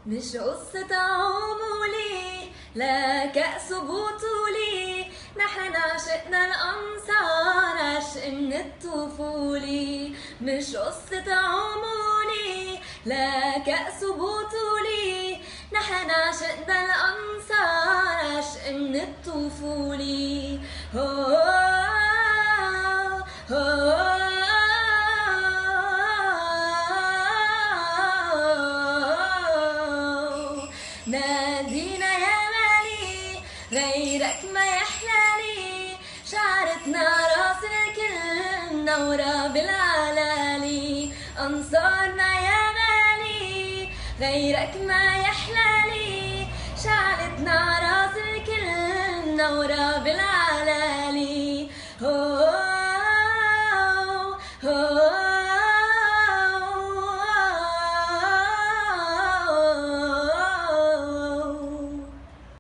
مش قصة عمولي لا كأس بطولي، نحن عشقنا الأنصار عشق من الطفولي. مش قصة عمولي لا كأس بطولي، نحن عشقنا الأنصار عشق من الطفولي. نادينا يا مالي غيرك ما يحلالي، شعرتنا راس الكل منورة بالعلالي. أنصارنا يا مالي غيرك ما يحلالي، شعرتنا راس الكل منورة بالعلالي.